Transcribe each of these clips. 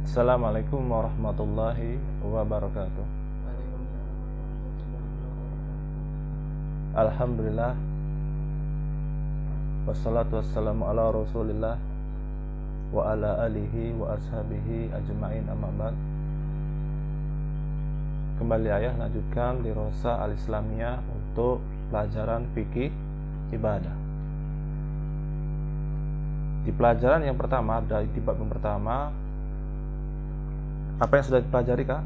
Assalamualaikum warahmatullahi wabarakatuh. Alhamdulillah, wassalatu wassalamu ala rasulillah wa ala alihi wa ashabihi ajma'in, amma ba'd. Kembali ayah lanjutkan di Rosa Al-Islamiyah untuk pelajaran fikih ibadah. Di pelajaran yang pertama, di bab yang pertama, apa yang sudah dipelajari kak?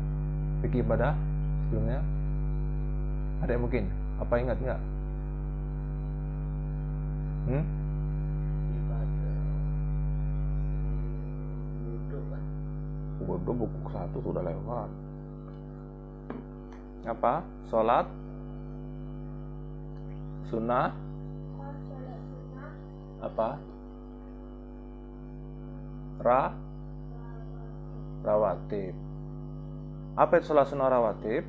Fikih ibadah sebelumnya? Ada yang mungkin? Apa ingat nggak? Waduh, buku 1 sudah lewat. Apa? Sholat sunnah. Apa? Rawatib. Apa itu sholat sunnah rawatib?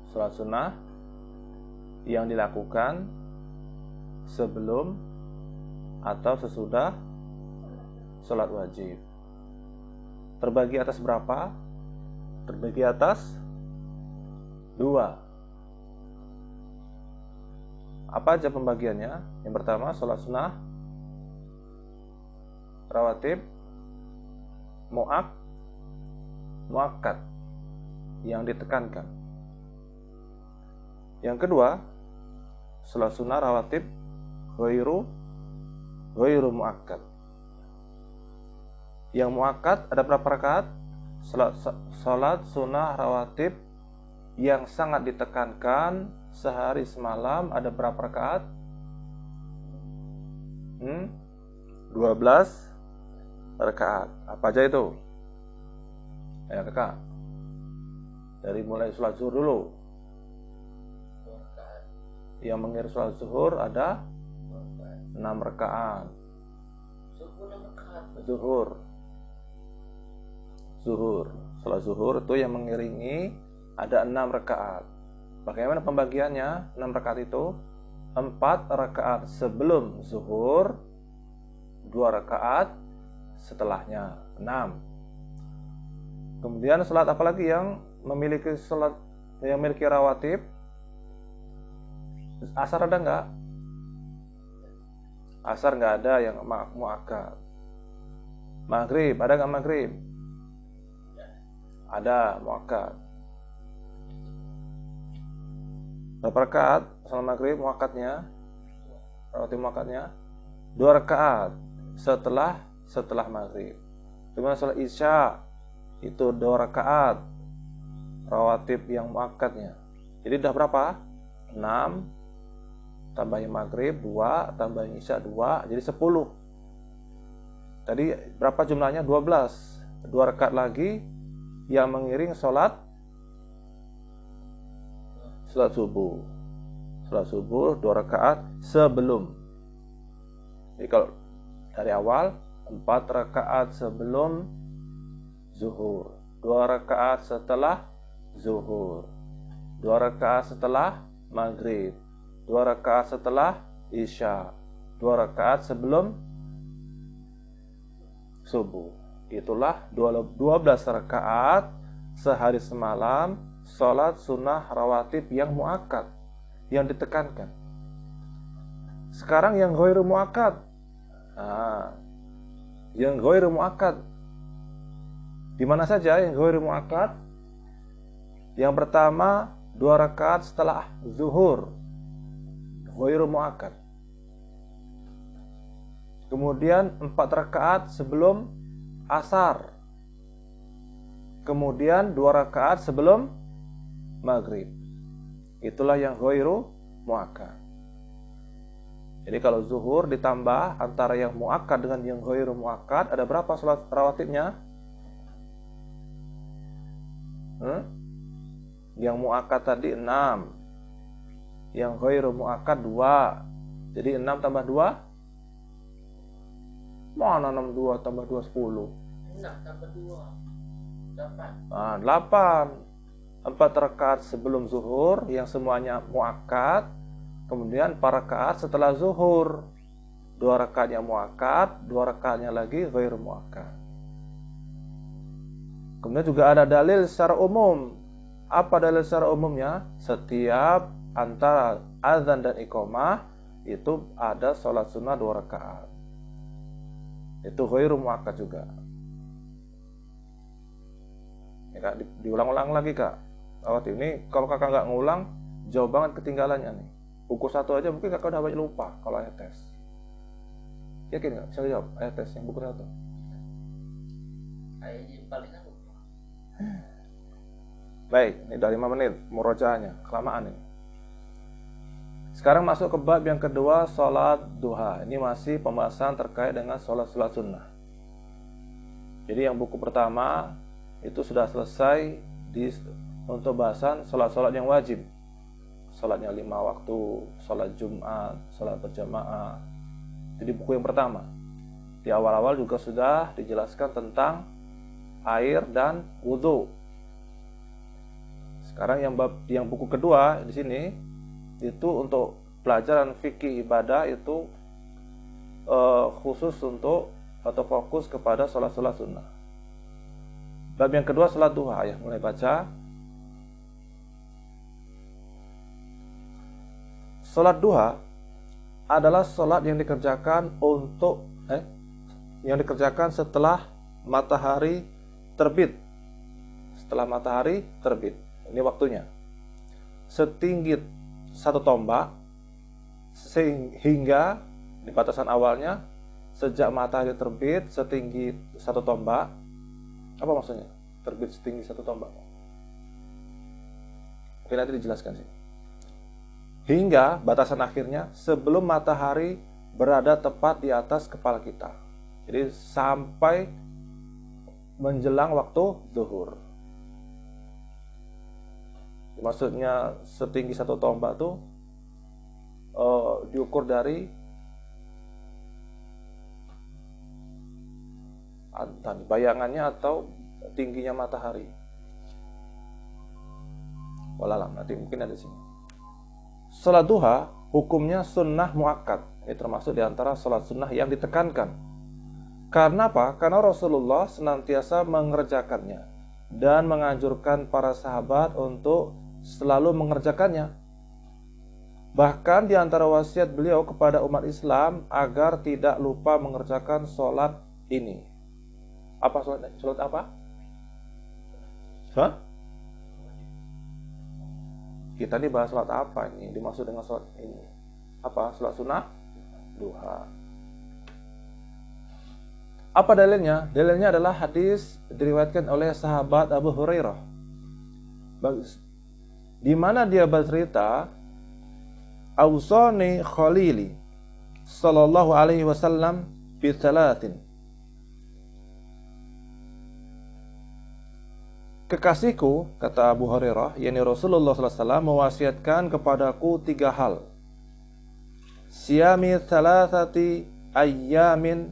Sholat sunnah yang dilakukan sebelum atau sesudah sholat wajib. Terbagi atas berapa? Terbagi atas 2. Apa aja pembagiannya? Yang pertama, sholat sunnah rawatib muakkad yang ditekankan. Yang kedua, sholat sunnah rawatib ghairu muakkad. Yang muakkad ada berapa rakaat? Sholat sunnah rawatib yang sangat ditekankan sehari semalam ada berapa rakaat? 12 rakaat. Apa aja itu? Ya kakak, dari mulai sholat zuhur dulu. Yang mengiring sholat zuhur ada 6 rakaat. Zuhur. Sholat zuhur itu yang mengiringi ada 6 rakaat. Bagaimana pembagiannya? 6 rakaat itu 4 rakaat sebelum zuhur, 2 rakaat setelahnya, 6. Kemudian salat apa lagi yang memiliki rawatib? Asar ada enggak? Asar enggak ada yang muakkad. Maghrib ada enggak maghrib? Ada muakkad. Berapa rakaat salat maghrib muakkadnya? Rawatib muakkadnya 2 rakaat setelah maghrib. Kemudian salat isya itu 2 rakaat rawatib yang muakkadnya. Jadi udah berapa? 6 tambahin maghrib 2 tambahin isya 2 jadi 10. Tadi berapa jumlahnya? 12. 2 rakaat lagi yang mengiring sholat subuh. Sholat subuh 2 rakaat sebelum. Jadi kalau dari awal 4 rakaat sebelum zuhur, 2 rakaat setelah zuhur, 2 rakaat setelah maghrib, 2 rakaat setelah isya, 2 rakaat sebelum subuh. Itulah 12 rakaat sehari semalam sholat sunnah rawatib yang muakkad, yang ditekankan. Sekarang yang ghairu muakkad. Yang ghairu muakkad di mana saja yang ghairu muakkad? Yang pertama 2 rakaat setelah zuhur, ghairu muakkad. Kemudian 4 rakaat sebelum asar. Kemudian 2 rakaat sebelum maghrib. Itulah yang ghairu muakkad. Jadi kalau zuhur ditambah antara yang muakkad dengan yang ghairu muakkad, ada berapa salat rawatibnya? Yang muakkad tadi 6. Yang ghairu muakkad 2. Jadi 6 tambah 2? Mana 6 2 tambah 2 10? 6 tambah 2 8. 8. 4 rakaat sebelum zuhur yang semuanya muakkad. Kemudian 4 rakaat setelah zuhur. 2 rakaatnya muakkad, 2 rakaatnya lagi ghairu muakkad. Kemudian juga ada dalil secara umum. Apa dalil secara umumnya? Setiap antara azan dan iqamah itu ada sholat sunnah 2 rakaat. Itu ghairu muakkad juga. Ya, Kak, diulang-ulang lagi, Kak. Ini kalau kakak nggak ngulang, jauh banget ketinggalannya nih. Buku 1 aja mungkin kakak udah banyak lupa kalau ayat tes. Yakin nggak? Bisa jawab ayat tes yang buku 1. Ayat yang paling aku. Baik, ini udah 5 menit murojaahnya, kelamaan ini. Sekarang masuk ke bab yang kedua, sholat duha. Ini masih pembahasan terkait dengan sholat-sholat sunnah. Jadi yang buku pertama itu sudah selesai untuk bahasan sholat-sholat yang wajib. Sholatnya 5 waktu, sholat Jumat, sholat berjamaah. Jadi buku yang pertama. Di awal-awal juga sudah dijelaskan tentang air dan wudhu. Sekarang yang buku kedua di sini itu untuk pelajaran fikih ibadah itu khusus untuk atau fokus kepada sholat-sholat sunnah. Bab yang kedua sholat duha, ya mulai baca. Sholat duha adalah sholat yang dikerjakan dikerjakan setelah matahari terbit. Setelah matahari terbit, ini waktunya. Setinggi 1 tombak sehingga di batasan awalnya sejak matahari terbit setinggi 1 tombak. Apa maksudnya? Terbit setinggi 1 tombak. Oke, nanti dijelaskan sih. Hingga batasan akhirnya sebelum matahari berada tepat di atas kepala kita. Jadi sampai menjelang waktu zuhur. Maksudnya setinggi 1 tombak itu diukur dari bayangannya atau tingginya matahari. Wallahualam, nanti mungkin ada di sini. Salat duha hukumnya sunnah muakkad. Ini termasuk diantara salat sunnah yang ditekankan. Karena apa? Karena Rasulullah senantiasa mengerjakannya dan menganjurkan para sahabat untuk selalu mengerjakannya. Bahkan di antara wasiat beliau kepada umat Islam agar tidak lupa mengerjakan sholat ini. Apa sholat? Sholat apa? Hah? Kita ini bahas sholat apa ini? Dimaksud dengan sholat ini apa? Sholat sunnah duha. Apa dalilnya? Dalilnya adalah hadis diriwayatkan oleh sahabat Abu Hurairah, di mana dia bercerita, "Ausani Khalili sallallahu alaihi wasallam bi thalathin." Kekasihku, kata Abu Hurairah, yakni Rasulullah SAW, mewasiatkan kepadaku 3 hal. Siyami thalathati ayyamin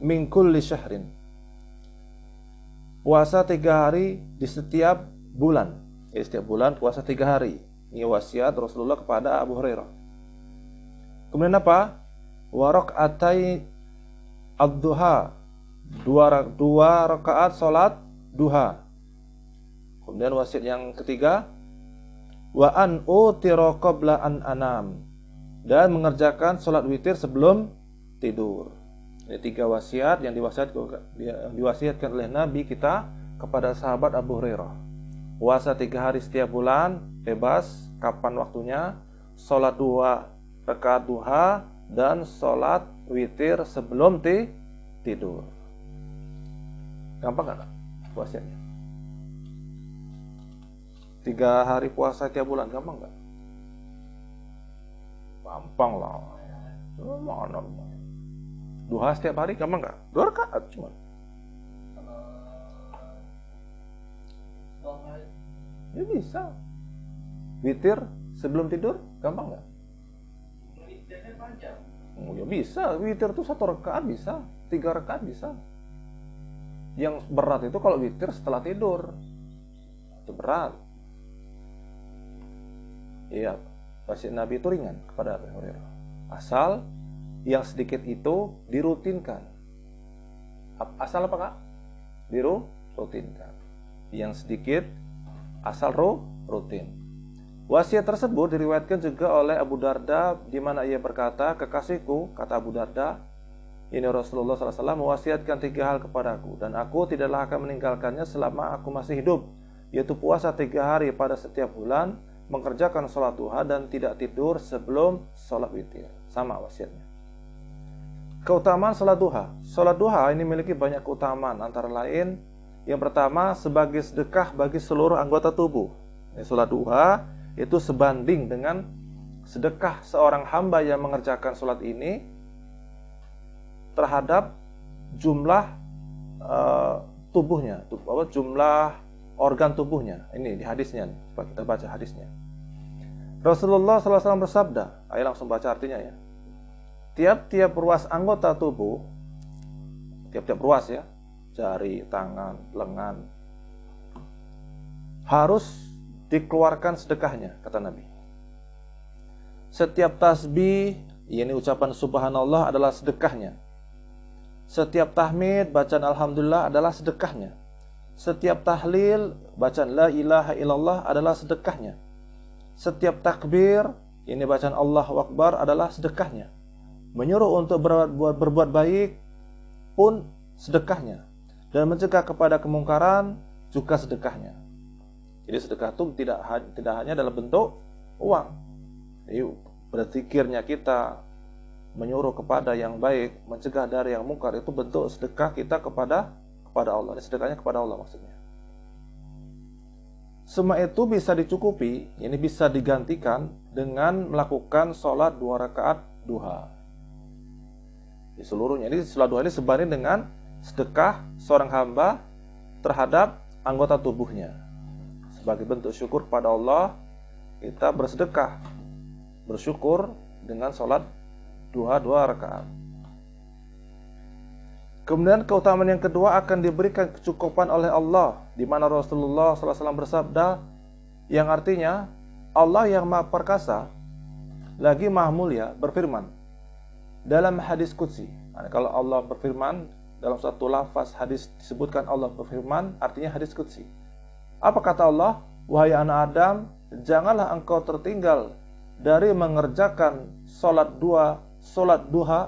min kulli syahrin. Puasa 3 hari di setiap bulan. Setiap bulan puasa 3 hari. Ini wasiat Rasulullah kepada Abu Hurairah. Kemudian apa? Wa rak'atai ad-duha. 2 rakaat salat duha. Kemudian wasiat yang ketiga, wa an utira qabla an anam, dan mengerjakan salat witir sebelum tidur. Ini 3 wasiat yang diwasiatkan oleh Nabi kita kepada sahabat Abu Hurairah. Puasa 3 hari setiap bulan, bebas kapan waktunya, salat 2 rakaat duha, dan salat witir sebelum tidur. Gampang enggak wasiatnya? 3 hari puasa tiap bulan, gampang nggak? Gampang lah. Mana? Duha setiap hari, gampang nggak? 2 rakaat cuma. Ya bisa. Witir sebelum tidur, gampang nggak? Witirnya panjang. Oh ya bisa. Witir tuh 1 rakaat bisa, 3 rakaat bisa. Yang berat itu kalau witir setelah tidur, itu berat. Iya, wasiat Nabi itu ringan kepada Abu Hurairah. Asal yang sedikit itu dirutinkan. Asal apa, Kak? rutinkan. Yang sedikit asal rutin. Wasiat tersebut diriwayatkan juga oleh Abu Darda, di mana ia berkata, kekasihku, kata Abu Darda, ini Rasulullah SAW mewasiatkan 3 hal kepadaku, dan aku tidaklah akan meninggalkannya selama aku masih hidup, yaitu puasa 3 hari pada setiap bulan, mengerjakan sholat duha, dan tidak tidur sebelum sholat witir. Sama wasiatnya. Keutamaan sholat duha. Sholat duha ini memiliki banyak keutamaan, antara lain, yang pertama, sebagai sedekah bagi seluruh anggota tubuh. Sholat duha itu sebanding dengan sedekah seorang hamba yang mengerjakan sholat ini terhadap jumlah tubuhnya, jumlah organ tubuhnya. Ini di hadisnya, coba kita baca hadisnya. Rasulullah SAW bersabda, ayo langsung baca artinya ya. Tiap-tiap ruas anggota tubuh, tiap-tiap ruas ya, jari, tangan, lengan, harus dikeluarkan sedekahnya, kata Nabi. Setiap tasbih, yakni ucapan subhanallah, adalah sedekahnya. Setiap tahmid, bacaan alhamdulillah, adalah sedekahnya. Setiap tahlil, bacaan la ilaha illallah, adalah sedekahnya. Setiap takbir, ini bacaan Allahu Akbar, adalah sedekahnya. Menyuruh untuk berbuat baik pun sedekahnya. Dan mencegah kepada kemungkaran juga sedekahnya. Jadi sedekah itu tidak hanya dalam bentuk uang. Jadi berzikirnya kita, menyuruh kepada yang baik, mencegah dari yang mungkar, itu bentuk sedekah kita kepada Allah. Ini sedekahnya kepada Allah maksudnya. Semua itu bisa dicukupi, ini bisa digantikan dengan melakukan sholat 2 rakaat duha. Di seluruhnya ini sholat duha ini sebanding dengan sedekah seorang hamba terhadap anggota tubuhnya. Sebagai bentuk syukur kepada Allah, kita bersedekah, bersyukur dengan sholat duha 2 rakaat. Kemudian keutamaan yang kedua, akan diberikan kecukupan oleh Allah, di mana Rasulullah SAW bersabda, yang artinya Allah yang Maha Perkasa lagi Maha Mulia berfirman dalam hadis qudsi. Nah, kalau Allah berfirman dalam satu lafaz hadis disebutkan Allah berfirman, artinya hadis qudsi. Apa kata Allah? Wahai anak Adam, janganlah engkau tertinggal dari mengerjakan sholat duha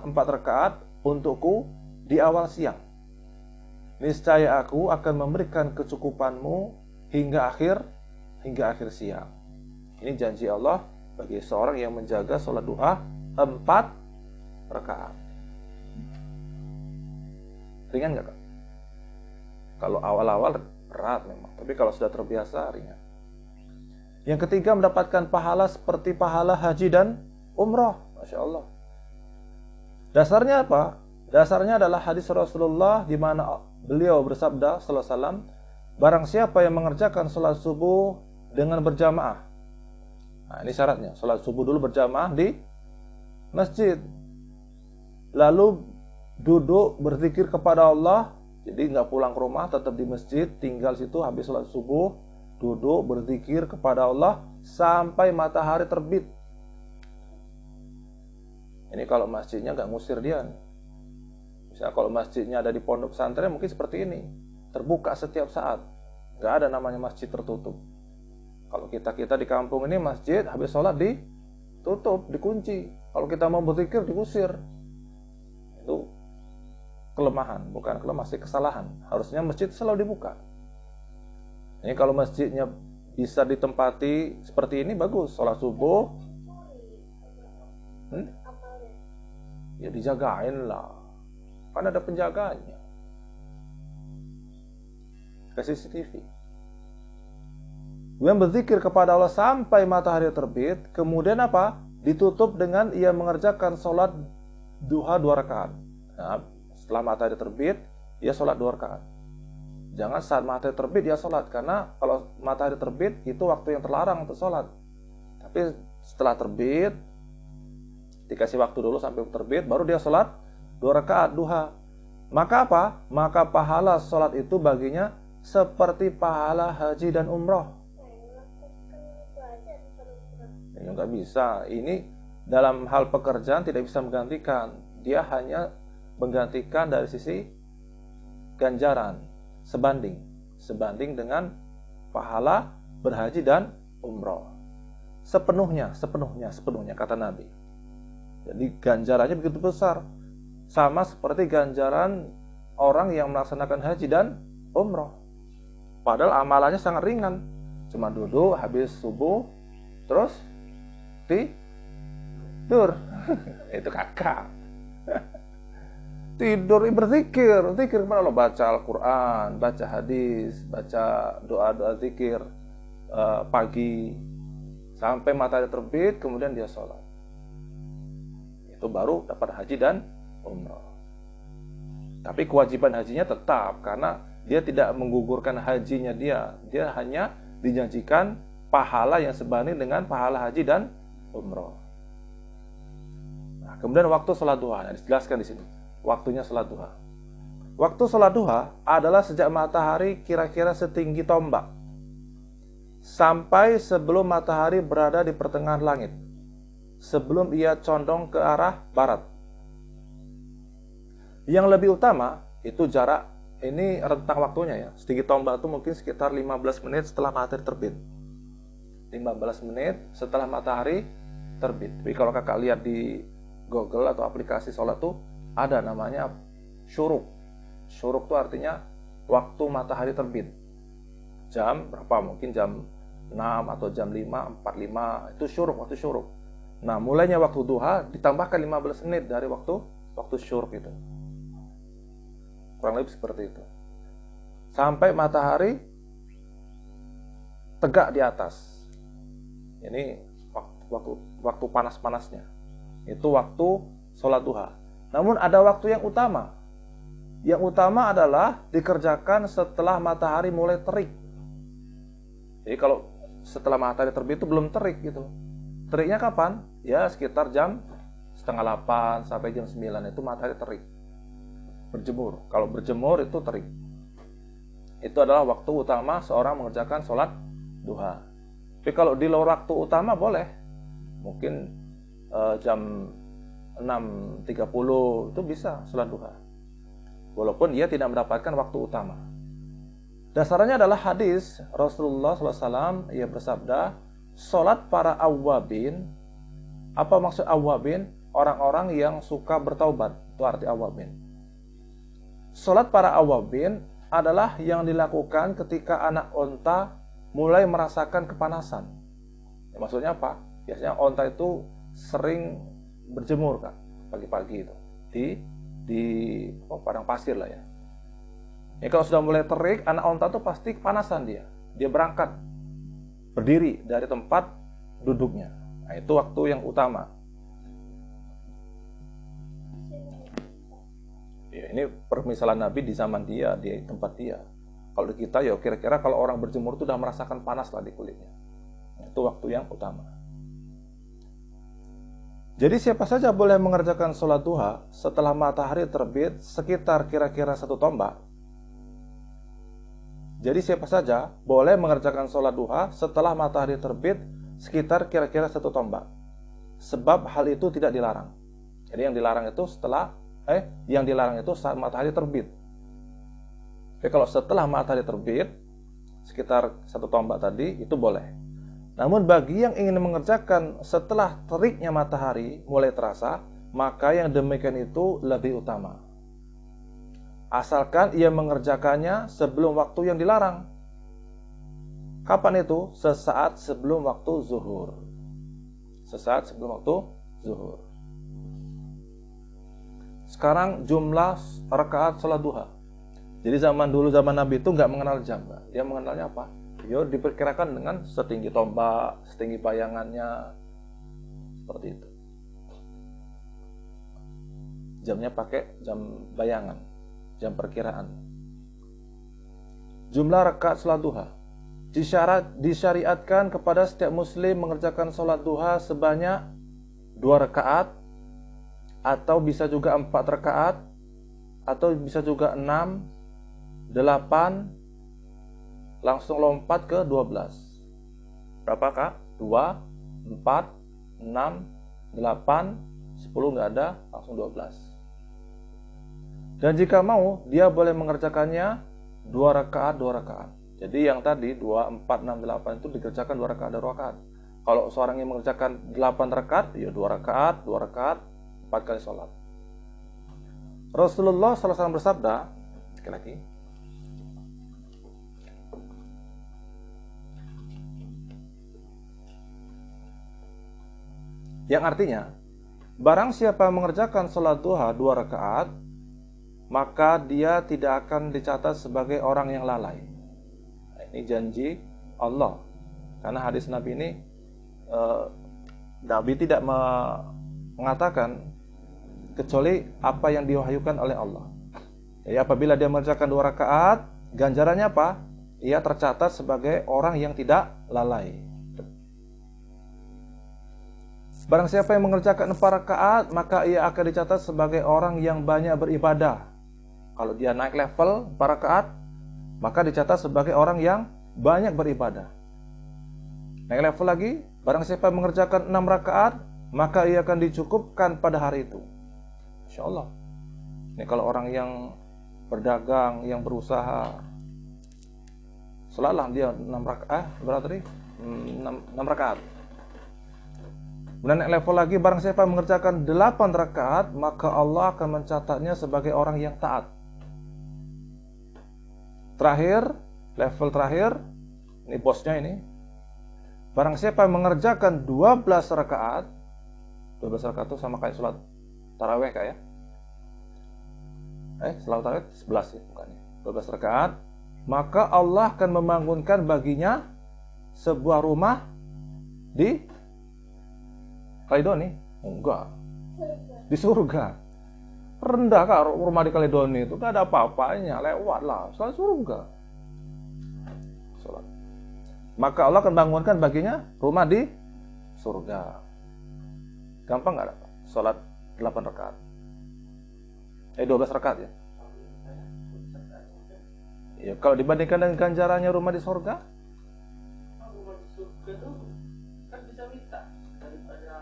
4 rakaat untukku di awal siang. Niscaya aku akan memberikan kecukupanmu hingga akhir siang. Ini janji Allah bagi seorang yang menjaga sholat duha 4 rakaat. Ringan nggak, Kak? Kalau awal-awal berat memang, tapi kalau sudah terbiasa ringan. Yang ketiga, mendapatkan pahala seperti pahala haji dan umrah. Masya Allah. Dasarnya apa? Dasarnya adalah hadis Rasulullah, di mana beliau bersabda sallallahu alaihi wasallam, barang siapa yang mengerjakan sholat subuh dengan berjamaah. Nah, ini syaratnya, sholat subuh dulu berjamaah di masjid, lalu duduk berzikir kepada Allah. Jadi nggak pulang ke rumah, tetap di masjid, tinggal situ habis sholat subuh, duduk berzikir kepada Allah sampai matahari terbit. Ini kalau masjidnya nggak ngusir dia. Misalnya kalau masjidnya ada di pondok pesantren, mungkin seperti ini, terbuka setiap saat, nggak ada namanya masjid tertutup. Kalau kita di kampung ini, masjid habis sholat ditutup, dikunci. Kalau kita mau berzikir, diusir. Itu kelemahan, bukan kelemahan, masih kesalahan. Harusnya masjid selalu dibuka. Ini kalau masjidnya bisa ditempati seperti ini, bagus. Sholat subuh, ya dijagain lah, kan ada penjaganya, ke CCTV. Kemudian berzikir kepada Allah sampai matahari terbit. Kemudian apa? Ditutup dengan ia mengerjakan sholat duha 2 rakaat. Nah, setelah matahari terbit, ia sholat 2 rakaat. Jangan saat matahari terbit dia sholat, karena kalau matahari terbit itu waktu yang terlarang untuk sholat. Tapi setelah terbit, dikasih waktu dulu sampai terbit, baru dia sholat 2 rakaat duha. Maka apa? Maka pahala sholat itu baginya seperti pahala haji dan umroh. Ini nggak bisa. Ini dalam hal pekerjaan tidak bisa menggantikan. Dia hanya menggantikan dari sisi ganjaran, sebanding. sebanding dengan pahala berhaji dan umroh. Sepenuhnya kata Nabi. Jadi ganjarannya begitu besar. Sama seperti ganjaran orang yang melaksanakan haji dan umroh. Padahal amalannya sangat ringan. Cuma duduk habis subuh terus tidur. Itu kakak. Tidur berzikir kepada Allah, baca Al-Quran, baca hadis, baca doa-doa zikir pagi sampai matahari terbit, kemudian dia sholat. Itu baru dapat haji dan umrah. Tapi kewajiban hajinya tetap, karena dia tidak menggugurkan hajinya dia hanya dijanjikan pahala yang sebanding dengan pahala haji dan umrah. Nah, kemudian waktu sholat duha, dijelaskan di sini. Waktunya sholat duha. Waktu sholat duha adalah sejak matahari kira-kira setinggi tombak sampai sebelum matahari berada di pertengahan langit, sebelum ia condong ke arah barat. Yang lebih utama itu jarak, ini rentang waktunya ya. Setinggi tombak itu mungkin sekitar 15 menit setelah matahari terbit. 15 menit setelah matahari terbit. Tapi kalau kakak lihat di Google atau aplikasi sholat tuh ada namanya syuruk. Syuruk itu artinya waktu matahari terbit. Jam berapa? Mungkin jam 6 atau jam 5:45 itu syuruk, waktu syuruk. Nah, mulainya waktu duha ditambahkan 15 menit dari waktu syuruk itu. Kurang lebih seperti itu. Sampai matahari tegak di atas. Ini waktu panas-panasnya. Itu waktu sholat duha. Namun ada waktu yang utama. Yang utama adalah dikerjakan setelah matahari mulai terik. Jadi kalau setelah matahari terbit itu belum terik gitu. Teriknya kapan? Ya sekitar jam 7:30 sampai jam 9 itu matahari terik. Berjemur. Kalau berjemur itu terik. Itu adalah waktu utama seorang mengerjakan sholat duha. Tapi kalau di luar waktu utama boleh. Mungkin jam 6:30 itu bisa sholat duha. Walaupun dia tidak mendapatkan waktu utama. Dasarnya adalah hadis Rasulullah SAW, ia bersabda, sholat para awwabin. Apa maksud awwabin? Orang-orang yang suka bertaubat. Itu arti awwabin. Sholat para awwabin adalah yang dilakukan ketika anak onta mulai merasakan kepanasan. Ya, maksudnya apa? Biasanya onta itu sering berjemur kan pagi-pagi itu di padang pasir lah ya. Ya kalau sudah mulai terik, anak onta itu pasti kepanasan dia. Dia berangkat berdiri dari tempat duduknya. Nah, itu waktu yang utama. Ya, ini permisalan Nabi di zaman dia, di tempat dia. Kalau di kita ya kira-kira kalau orang berjemur itu sudah merasakan panas lah di kulitnya. Itu waktu yang utama. Jadi siapa saja boleh mengerjakan sholat duha setelah matahari terbit sekitar kira-kira 1 tombak. Jadi siapa saja boleh mengerjakan sholat duha setelah matahari terbit sekitar kira-kira 1 tombak. Sebab hal itu tidak dilarang. Jadi yang dilarang itu saat matahari terbit. Jadi kalau setelah matahari terbit sekitar 1 tombak tadi itu boleh. Namun bagi yang ingin mengerjakan setelah teriknya matahari mulai terasa, maka yang demikian itu lebih utama. Asalkan ia mengerjakannya sebelum waktu yang dilarang. Kapan itu? Sesaat sebelum waktu zuhur. Sesaat sebelum waktu zuhur. Sekarang jumlah rakaat sholat duha. Jadi zaman dulu, zaman Nabi itu nggak mengenal jam. Dia mengenalnya apa? Dia diperkirakan dengan setinggi tombak, setinggi bayangannya. Seperti itu. Jamnya pakai jam bayangan, jam perkiraan. Jumlah rakaat sholat duha disyariatkan kepada setiap muslim mengerjakan sholat duha sebanyak 2 rakaat, atau bisa juga 4 rakaat, atau bisa juga 6, 8, langsung lompat ke 12. Berapa kak? 2, 4, 6, 8, 10 nggak ada, langsung 12. Dan jika mau, dia boleh mengerjakannya 2 2 rakaat, 2 rakaat. Jadi yang tadi 2, 4, 6, 8 itu dikerjakan 2 rakaat, 2 rakaat. Kalau seorang yang mengerjakan 8 rakaat, ya 2 rakaat, 2 rakaat, 4 kali sholat. Rasulullah SAW bersabda, sekali lagi, yang artinya, barang siapa mengerjakan sholat duha 2 rakaat, maka dia tidak akan dicatat sebagai orang yang lalai. Ini janji Allah. Karena hadis Nabi ini, Nabi tidak mengatakan kecuali apa yang diwahyukan oleh Allah. Jadi apabila dia mengerjakan 2 rakaat, ganjarannya apa? Ia tercatat sebagai orang yang tidak lalai. Barang siapa yang mengerjakan 4 rakaat, maka ia akan dicatat sebagai orang yang banyak beribadah. Kalau dia naik level 4 rakaat, maka dicatat sebagai orang yang banyak beribadah. Naik level lagi, barang siapa yang mengerjakan 6 rakaat, maka ia akan dicukupkan pada hari itu. Insya Allah. Ini kalau orang yang berdagang, yang berusaha, selalah dia 6 rakaat, berapa tadi? 6 rakaat. Kemudian naik level lagi, barang siapa mengerjakan 8 rakaat, maka Allah akan mencatatnya sebagai orang yang taat. Terakhir, level terakhir, ini bosnya ini. Barang siapa mengerjakan 12 rakaat, 12 rakaat itu sama kayak sholat tarawih kayak. Sholat tarawih 11 ya, bukannya. 12 rakaat, maka Allah akan membangunkan baginya sebuah rumah di Kaledoni. Enggak. Di surga. Rendah kak rumah di Kaledoni itu, gak ada apa-apanya, lewatlah, soal surga. Sholat. Maka Allah akan bangunkan baginya rumah di surga. Gampang gak? Sholat 8 rakaat. 12 rakaat ya. Ya, kalau dibandingkan dengan ganjarannya rumah di surga, Rumah di surga tuh kan bisa minta daripada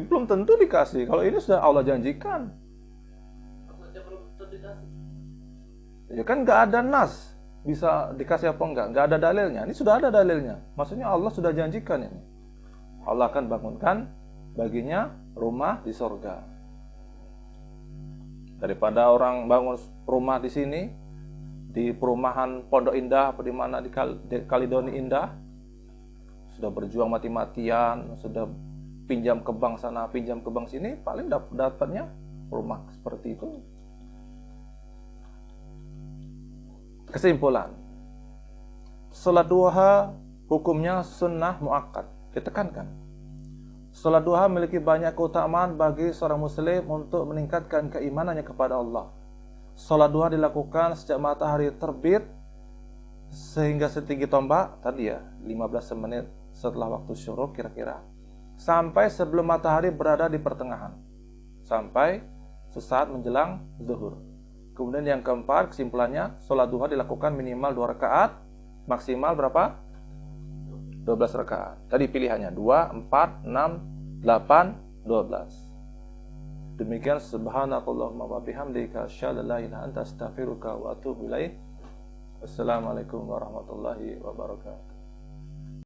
belum tentu dikasih. Kalau ini sudah Allah janjikan. maksudnya belum tentu dikasih. Ya kan nggak ada nas bisa dikasih apa enggak. Nggak ada dalilnya. Ini sudah ada dalilnya. Maksudnya Allah sudah janjikan ini. Allah akan bangunkan baginya rumah di surga. Daripada orang bangun rumah di sini, di perumahan Pondok Indah apa di mana di Kaledoni Indah, sudah berjuang mati-matian, sudah pinjam ke bank sana, pinjam ke bank sini, paling dapatnya rumah seperti itu. Kesimpulan, salat duha hukumnya sunnah muakkad. Ditekankan, salat duha memiliki banyak keutamaan bagi seorang muslim untuk meningkatkan keimanannya kepada Allah. Salat duha dilakukan sejak matahari terbit sehingga setinggi tombak, tadi ya 15 menit setelah waktu syuruk kira-kira, sampai sebelum matahari berada di pertengahan, sampai sesaat menjelang zuhur. Kemudian yang keempat, kesimpulannya, sholat duha dilakukan minimal 2 rakaat, maksimal berapa? 12 rakaat. Tadi pilihannya 2, 4, 6, 8, 12. Demikian, subhanakallahumma wa bihamdika asyhadu an la ilaha illa anta astaghfiruka wa atubu ilaik. Wassalamualaikum warahmatullahi wabarakatuh.